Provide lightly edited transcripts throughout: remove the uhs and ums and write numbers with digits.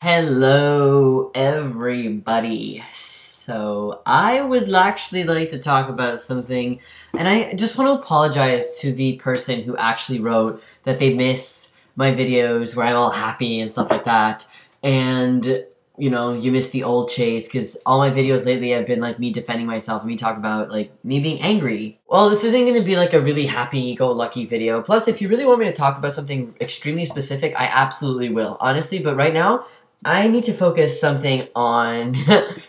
Hello, everybody. So, I would actually like to talk about something, and I just want to apologize to the person who actually wrote that they miss my videos where I'm all happy and stuff like that, and, you know, you miss the old Chase, because all my videos lately have been, like, me defending myself, and me talk about, like, me being angry. Well, this isn't going to be, like, a really happy-go-lucky video. Plus, if you really want me to talk about something extremely specific, I absolutely will, honestly, but right now, I need to focus something on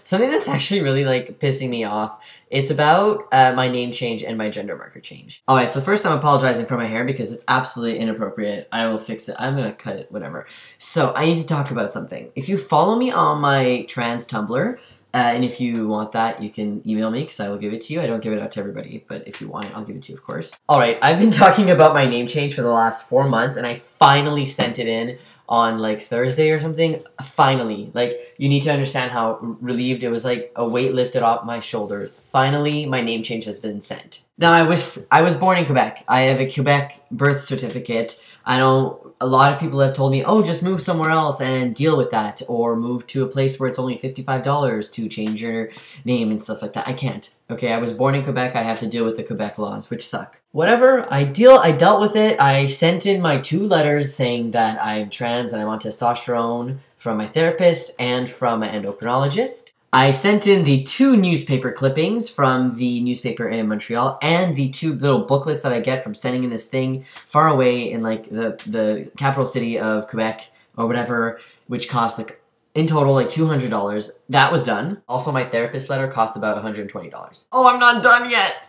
something that's actually really, like, pissing me off. It's about my name change and my gender marker change. Alright, so first I'm apologizing for my hair because it's absolutely inappropriate. I will fix it. I'm gonna cut it, whatever. So, I need to talk about something. If you follow me on my trans Tumblr, and if you want that, you can email me because I will give it to you. I don't give it out to everybody, but if you want it, I'll give it to you, of course. Alright, I've been talking about my name change for the last 4 months, and I finally sent it in on like Thursday or something. Finally, like, you need to understand how relieved it was, like a weight lifted off my shoulders. Finally, my name change has been sent. Now, I was born in Quebec. I have a Quebec birth certificate. I know a lot of people have told me, oh, just move somewhere else and deal with that, or move to a place where it's only $55 to change your name and stuff like that. I can't. Okay, I was born in Quebec, I have to deal with the Quebec laws, which suck. Whatever, I dealt with it. I sent in my 2 letters saying that I'm trans and I'm on testosterone from my therapist and from my endocrinologist. I sent in the 2 newspaper clippings from the newspaper in Montreal and the 2 little booklets that I get from sending in this thing far away in, like, the capital city of Quebec or whatever, which cost, like, in total, like, $200. That was done. Also, my therapist letter cost about $120. Oh, I'm not done yet!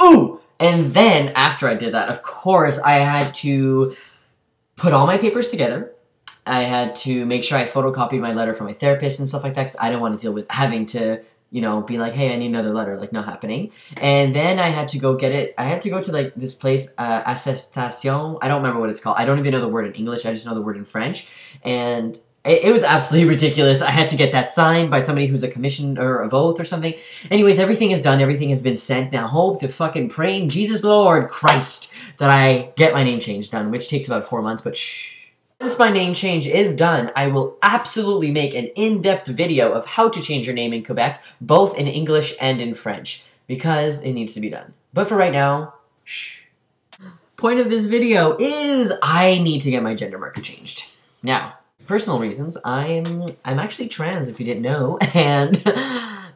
Ooh! And then, after I did that, of course, I had to put all my papers together. I had to make sure I photocopied my letter from my therapist and stuff like that, because I didn't want to deal with having to, you know, be like, hey, I need another letter, like, not happening. And then I had to go get it. I had to go to, like, this place, Attestation. I don't remember what it's called. I don't even know the word in English. I just know the word in French. And it was absolutely ridiculous. I had to get that signed by somebody who's a commissioner of oath or something. Anyways, everything is done. Everything has been sent. Now, hope to fucking praying Jesus Lord Christ that I get my name change done, which takes about 4 months, but shh. Once my name change is done, I will absolutely make an in-depth video of how to change your name in Quebec, both in English and in French, because it needs to be done. But for right now, shh. Point of this video is I need to get my gender marker changed. Now, personal reasons, I'm actually trans, if you didn't know, and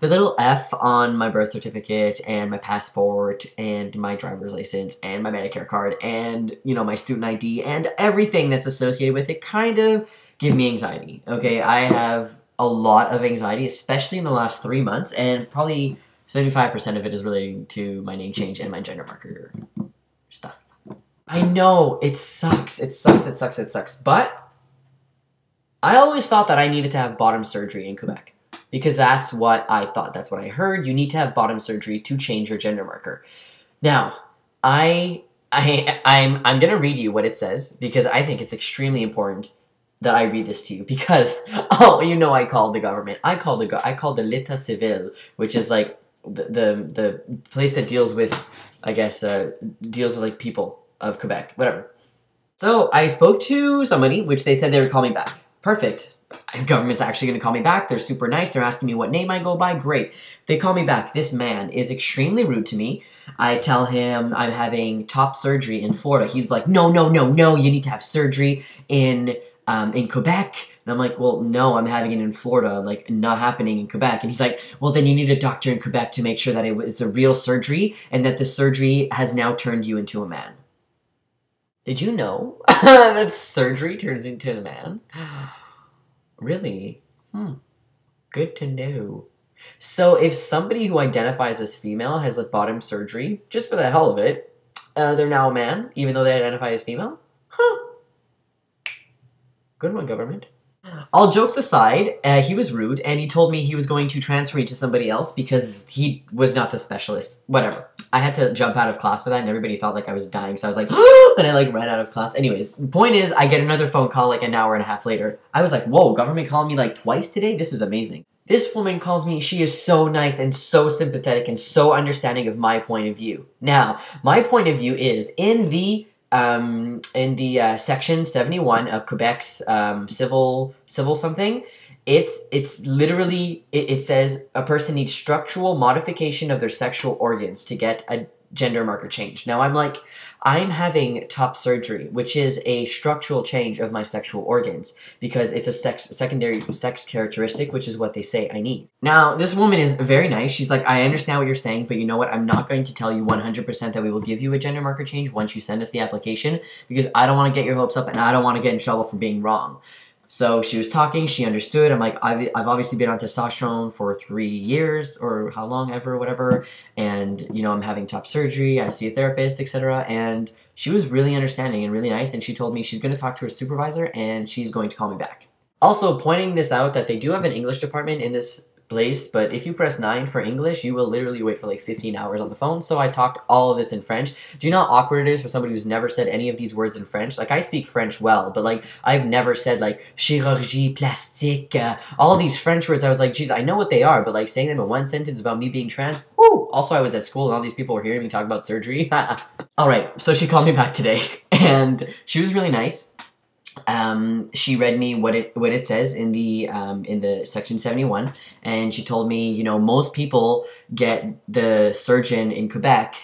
the little F on my birth certificate and my passport and my driver's license and my Medicare card and, you know, my student ID and everything that's associated with it kind of give me anxiety, okay? I have a lot of anxiety, especially in the last 3 months, and probably 75% of it is relating to my name change and my gender marker stuff. I know, it sucks, but I always thought that I needed to have bottom surgery in Quebec. Because that's what I thought. That's what I heard. You need to have bottom surgery to change your gender marker. Now, I'm gonna read you what it says because I think it's extremely important that I read this to you because oh, you know, I called the government. I called the l'état civil, which is like the place that deals with, I guess, deals with like people of Quebec, whatever. So I spoke to somebody, which they said they would call me back. Perfect. The government's actually going to call me back. They're super nice. They're asking me what name I go by. Great. They call me back. This man is extremely rude to me. I tell him I'm having top surgery in Florida. He's like, no, you need to have surgery in Quebec. And I'm like, well, no, I'm having it in Florida, like, not happening in Quebec. And he's like, well, then you need a doctor in Quebec to make sure that it's a real surgery and that the surgery has now turned you into a man. Did you know that surgery turns into a man? Really? Good to know. So if somebody who identifies as female has like bottom surgery, just for the hell of it, they're now a man, even though they identify as female? Huh. Good one, government. All jokes aside, he was rude, and he told me he was going to transfer me to somebody else because he was not the specialist. Whatever. I had to jump out of class for that, and everybody thought like I was dying, so I was like, and I like ran out of class. Anyways, the point is, I get another phone call like an hour and a half later. I was like, whoa, government called me like twice today? This is amazing. This woman calls me, she is so nice and so sympathetic and so understanding of my point of view. Now, my point of view is, in the in the section 71 of Quebec's civil something, it's literally it says a person needs structural modification of their sexual organs to get a gender marker change. Now I'm having top surgery, which is a structural change of my sexual organs because it's a secondary sex characteristic, which is what they say I need. Now, this woman is very nice. She's like, I understand what you're saying, but you know what? I'm not going to tell you 100% that we will give you a gender marker change once you send us the application because I don't want to get your hopes up and I don't want to get in trouble for being wrong. So she was talking, she understood. I'm like, I've obviously been on testosterone for 3 years or how long ever, whatever. And, you know, I'm having top surgery, I see a therapist, etc. And she was really understanding and really nice. And she told me she's going to talk to her supervisor and she's going to call me back. Also, pointing this out that they do have an English department in this place, but if you press 9 for English, you will literally wait for like 15 hours on the phone. So I talked all of this in French. Do you know how awkward it is for somebody who's never said any of these words in French? Like, I speak French well, but like, I've never said like chirurgie plastique, all these French words. I was like, geez, I know what they are, but like saying them in one sentence about me being trans, whoo! Also, I was at school and all these people were hearing me talk about surgery. Alright, so she called me back today, and she was really nice. She read me what it says in the section 71, and she told me, you know, most people get the surgery in Quebec,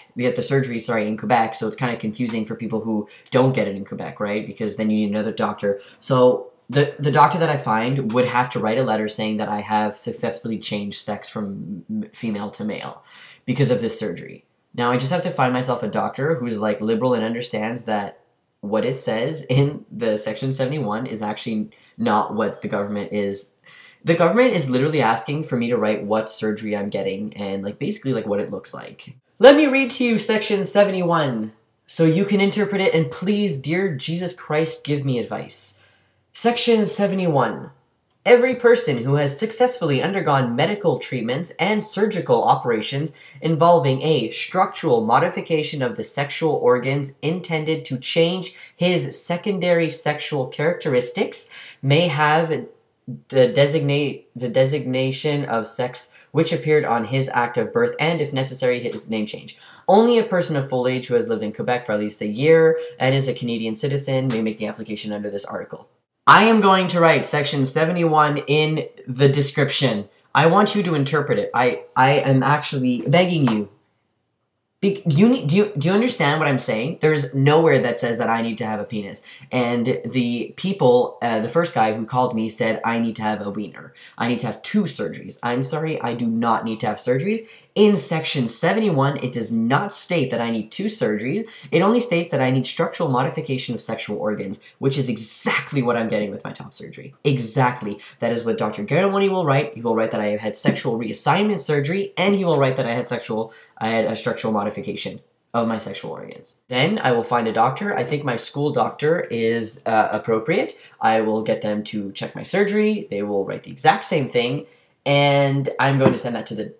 so it's kind of confusing for people who don't get it in Quebec, right? Because then you need another doctor. So the doctor that I find would have to write a letter saying that I have successfully changed sex from female to male because of this surgery. Now I just have to find myself a doctor who's like liberal and understands that what it says in the section 71 is actually not what the government is. The government is literally asking for me to write what surgery I'm getting and like basically like what it looks like. Let me read to you section 71 so you can interpret it, and please, dear Jesus Christ, give me advice. Section 71. Every person who has successfully undergone medical treatments and surgical operations involving a structural modification of the sexual organs intended to change his secondary sexual characteristics may have the designation of sex which appeared on his act of birth and, if necessary, his name change. Only a person of full age who has lived in Quebec for at least a year and is a Canadian citizen may make the application under this article. I am going to write section 71 in the description. I want you to interpret it. I am actually begging you. Do you understand what I'm saying? There's nowhere that says that I need to have a penis. And the people, the first guy who called me said I need to have a wiener. I need to have 2 surgeries. I'm sorry, I do not need to have surgeries. In section 71, it does not state that I need 2 surgeries. It only states that I need structural modification of sexual organs, which is exactly what I'm getting with my top surgery. Exactly. That is what Dr. Garamoni will write. He will write that I have had sexual reassignment surgery, and he will write that I had a structural modification of my sexual organs. Then I will find a doctor. I think my school doctor is appropriate. I will get them to check my surgery. They will write the exact same thing, and I'm going to send that to the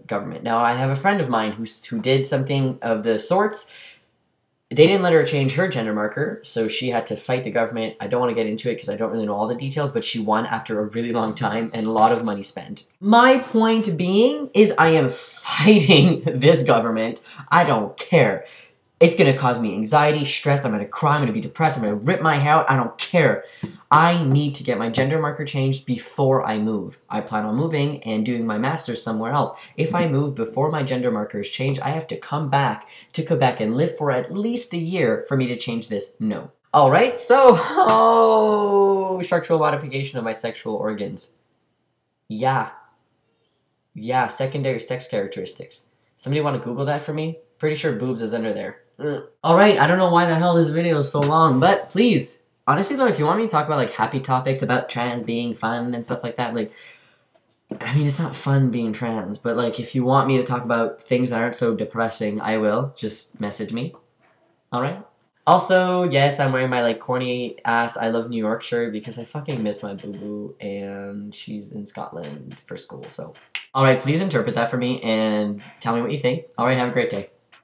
government. Now, I have a friend of mine who did something of the sorts. They didn't let her change her gender marker, so she had to fight the government. I don't want to get into it because I don't really know all the details, but she won after a really long time and a lot of money spent. My point being is I am fighting this government. I don't care. It's going to cause me anxiety, stress, I'm going to cry, I'm going to be depressed, I'm going to rip my hair out, I don't care. I need to get my gender marker changed before I move. I plan on moving and doing my master's somewhere else. If I move before my gender marker is changed, I have to come back to Quebec and live for at least a year for me to change this. No. Alright, so, structural modification of my sexual organs. Yeah, secondary sex characteristics. Somebody want to Google that for me? Pretty sure boobs is under there. Alright, I don't know why the hell this video is so long, but please, honestly though, if you want me to talk about like happy topics about trans being fun and stuff like that, like, I mean, it's not fun being trans, but like, if you want me to talk about things that aren't so depressing, I will. Just message me. Alright? Also, yes, I'm wearing my like corny ass I Love New York shirt because I fucking miss my boo-boo and she's in Scotland for school, so. Alright, please interpret that for me and tell me what you think. Alright, have a great day.